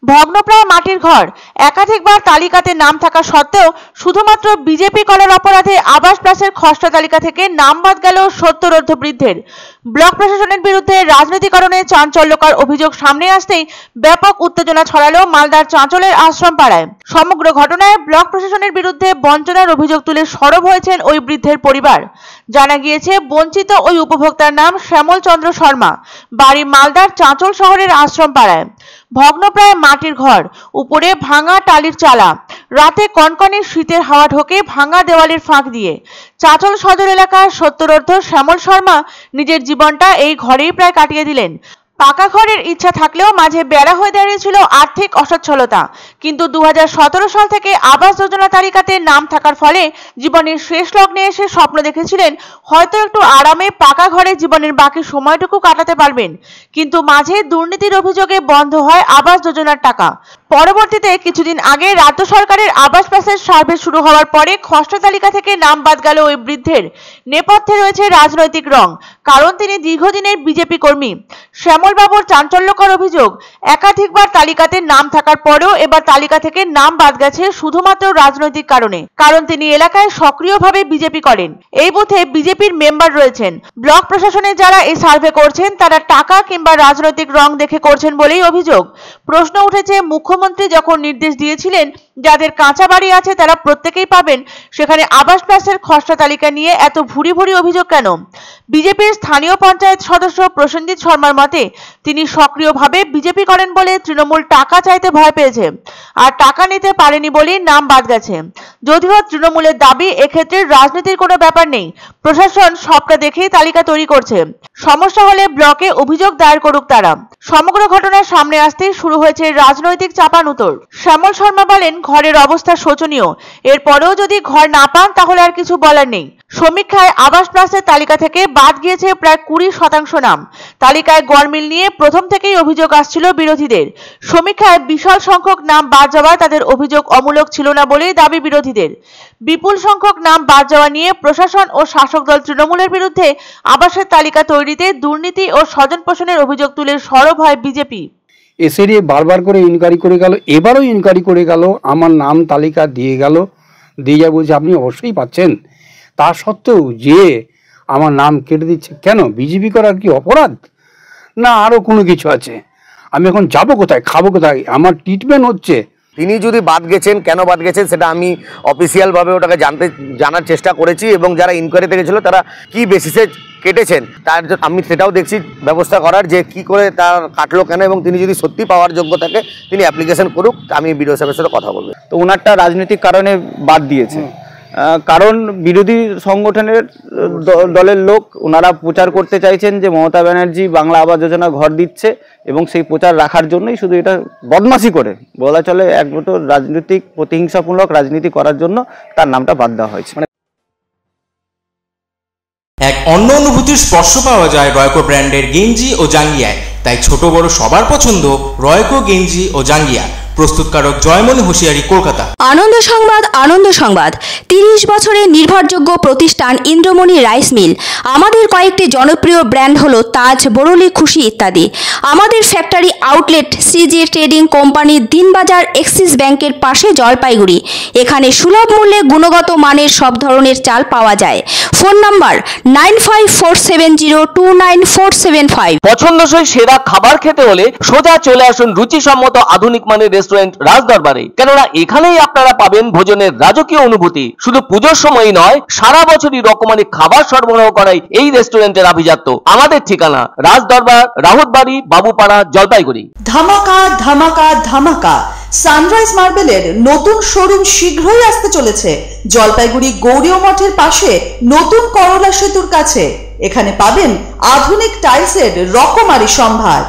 ভগ্নপ্রায় মাটির ঘর একাধিকবার তালিকাতে নাম থাকা সত্ত্বেও শুধুমাত্র বিজেপি করার অপরাধে আবাস প্লাসের খসড়া তালিকা থেকে নাম বাদ গেল 70 বৃদ্ধের। ব্লক প্রশাসনের বিরুদ্ধে রাজনীতিকরণে চাঞ্চল্যকর অভিযোগ সামনে আসতেই ব্যাপক উত্তেজনা ছড়ালো মালদার চাঁচলের আশ্রম পাড়ায়। সমগ্র ঘটনায় ব্লক প্রশাসনের বিরুদ্ধে বঞ্চনার অভিযোগ তুলে সরব হয়েছেন ওই বৃদ্ধের পরিবার। জানা গিয়েছে, বঞ্চিত ওই উপভোক্তার নাম শ্যামল চন্দ্র শর্মা, বাড়ি মালদার চাঁচল শহরের আশ্রম পাড়ায়। ভগ্নপ্রায় মাটির ঘর, উপরে ভাঙা টালির চালা, রাতে কনকনে শীতের হাওয়া ঢোকে ভাঙা দেওয়ালের ফাঁক দিয়ে। চাঁচল সদর এলাকার 70 শ্যামল শর্মা নিজের জীবনটা এই ঘরেই প্রায় কাটিয়ে দিলেন। পাকা ঘরের ইচ্ছা থাকলেও মাঝে বেড়া হয়ে দাঁড়িয়েছিল আর্থিক অসচ্ছলতা। কিন্তু 2017 সাল থেকে আবাস যোজনা তালিকাতে নাম থাকার ফলে জীবনের শেষ লগ্নে এসে স্বপ্ন দেখেছিলেন হয়তো একটু আরামে পাকা ঘরে জীবনের বাকি সময়টুকু কাটাতে পারবেন। কিন্তু মাঝে দুর্নীতির অভিযোগে বন্ধ হয় আবাস যোজনার টাকা। পরবর্তীতে কিছুদিন আগে রাজ্য সরকারের আবাস প্লাসের সার্ভে শুরু হওয়ার পরে খসড়া তালিকা থেকে নাম বাদ গেল ওই বৃদ্ধের। নেপথ্যে রয়েছে রাজনৈতিক রং, কারণ তিনি দীর্ঘদিনের বিজেপি কর্মী। শ্যামল বাবুর চাঞ্চল্যকর অভিযোগ, একাধিকবার তালিকাতে নাম থাকার পরেও এবার তালিকা থেকে নাম বাদ গেছে শুধুমাত্র রাজনৈতিক কারণে। কারণ তিনি এলাকায় সক্রিয়ভাবে বিজেপি করেন, এই বুথে বিজেপির মেম্বার রয়েছেন। ব্লক প্রশাসনে যারা এই সার্ভে করছেন তারা টাকা কিংবা রাজনৈতিক রং দেখে করছেন বলেই অভিযোগ। প্রশ্ন উঠেছে, মুখ্যমন্ত্রী যখন নির্দেশ দিয়েছিলেন যাদের কাঁচা বাড়ি আছে তারা প্রত্যেকেই পাবেন, সেখানে আবাস প্লাসের খসড়া তালিকা নিয়ে এত ভুরি ভুরি অভিযোগ কেন? বিজেপির স্থানীয় পঞ্চায়েত সদস্য প্রসেনজিৎ শর্মার মতে, তিনি সক্রিয়ভাবে বিজেপি করেন বলে তৃণমূল টাকা চাইতে ভয় পেয়েছে, আর টাকা নিতে পারেনি বলেই নাম বাদ গেছে। যদিও তৃণমূলের দাবি এক্ষেত্রে রাজনীতির কোনো ব্যাপার নেই, প্রশাসন সবটা দেখেই তালিকা তৈরি করছে। সমস্যা হলে ব্লকে অভিযোগ দায়ের করুক তারা। সমগ্র ঘটনার সামনে আসতেই শুরু হয়েছে রাজনৈতিক চাপানুতোর। শ্যামল শর্মা বলেন, ঘরের অবস্থা শোচনীয়, এরপরেও যদি ঘর না পান তাহলে আর কিছু বলার নেই। সমীক্ষায় আবাস প্লাসের তালিকা থেকে বাদ গিয়েছে প্রায় 20% নাম। তালিকায় গড়মিল নিয়ে প্রথম থেকেই অভিযোগ আসছিল বিরোধীদের। সমীক্ষায় বিশাল সংখ্যক নাম বাদ যাওয়ায় তাদের অভিযোগ অমূলক ছিল না বলেই দাবি বিরোধীদের। বিপুল সংখ্যক নাম বাদ যাওয়া নিয়ে প্রশাসন ও শাসক দল তৃণমূলের বিরুদ্ধে আবাসের তালিকা তৈরিতে দুর্নীতি ও স্বজন পোষণের অভিযোগ তুলে সরব হয় বিজেপি। এসএডি বারবার করে ইনকোয়ারি করে গেল, এবারও ইনকোয়ারি করে গেল, আমার নাম তালিকা দিয়ে গেল, দিয়ে যা বলছে আপনি অবশ্যই পাচ্ছেন। তা সত্ত্বেও যে আমার নাম কেটে দিচ্ছে কেন? বিজেপি করার কি অপরাধ, না আরও কোনো কিছু আছে? আমি এখন যাবো কোথায়, খাবো কোথায়? আমার ট্রিটমেন্ট হচ্ছে। তিনি যদি বাদ গেছেন, কেন বাদ গেছেন সেটা আমি অফিসিয়ালভাবে ওটাকে জানার চেষ্টা করেছি, এবং যারা ইনকোয়ারিতে গেছিলো তারা কি বেসিসে কেটেছেন তার আমি সেটাও দেখছি ব্যবস্থা করার, যে কি করে তার কাটলো কেন, এবং তিনি যদি সত্যি পাওয়ার যোগ্য থাকে তিনি অ্যাপ্লিকেশন করুক, আমি বিডিও সাহেবের সাথে কথা বলবো। তো ওনারটা রাজনৈতিক কারণে বাদ দিয়েছে, কারণ বিরোধী সংগঠনের দলের লোক ওনারা প্রচার করতে চাইছেন যে মমতা ব্যানার্জি বাংলা আবাস যোজনা ঘর দিচ্ছে, এবং সেই প্রচার রাখার জন্যই শুধু এটা বদমাশি করে বলা চলে, একমাত্র রাজনৈতিক প্রতিহিংসামূলক রাজনীতি করার জন্য তার নামটা বাদ দেওয়া হয়েছে। এক অন্য অনুভূতির স্পর্শ পাওয়া যায় রয়কো ব্র্যান্ডের গেঞ্জি ও জাঙ্গিয়ায়। তাই ছোট বড় সবার পছন্দ রয়কো গেঞ্জি ও জাঙ্গিয়া। প্রস্তুতকারক জয়মনি হোশিয়ারি, কলকাতা। আনন্দ সংবাদ, আনন্দ সংবাদ। 30 বছরের নির্ভরযোগ্য প্রতিষ্ঠান ইন্দ্রমণি রাইস মিল। আমাদের কয়েকটি জনপ্রিয় ব্র্যান্ড হলো তাজ, বরলি, খুশি ইত্যাদি। আমাদের factory outlet CG trading company, Dinbazar, axis ব্যাংকের পাশে, জলপাইগুড়ি। এখানে সুলভ মূল্যে গুণগত মানের সব ধরনের চাল পাওয়া যায়। Phone number 9547029475। পছন্দসই সেরা খাবার খেতে হলে সোজা চলে আসুন রুচিসম্মত আধুনিক মানের রেস্টুরেন্ট রাজদরবারে। কেননা এখানেই আপনারা পাবেন ভোজনের রাজকীয় অনুভূতি। শুধু পুজোর সময়ই নয়, সারা বছরই রকমারি খাবার সরবরাহ করাই এই রেস্টুরেন্টের আভিজাত্য। আমাদের ঠিকানা রাজদরবার, রাহুতবাড়ি, বাবুপাড়া, জলপাইগুড়ি। ধামাকা ধামাকা ধামাকা! সানরাইজ মার্বেলের নতুন শোরুম শীঘ্রই আসতে চলেছে জলপাইগুড়ি গৌরীয় মঠের পাশে নতুন করলা সেতুর কাছে। এখানে পাবেন আধুনিক টাইলসের রকমারি সম্ভার।